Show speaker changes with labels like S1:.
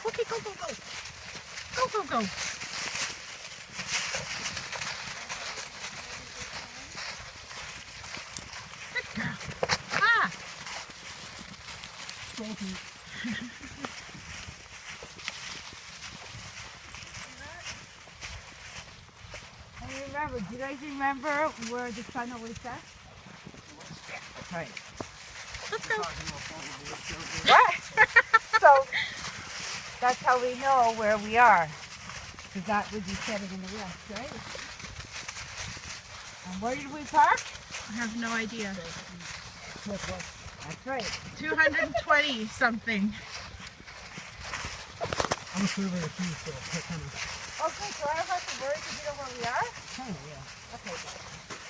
S1: Okay, go, go, go. Go, go, go. Good girl. Ah!
S2: And remember, do you guys remember where the sun always sets? That's right.
S1: Let's go.
S2: What? So, that's how we know where we are. Because that would be setting in the west, right? And where did we park?
S1: I have no idea.
S2: That's right.
S1: 220 something.
S3: I'm sure where the keys go.
S2: Okay, so I don't have to worry because you know where we are?
S3: Kind of, yeah.
S2: Okay, good.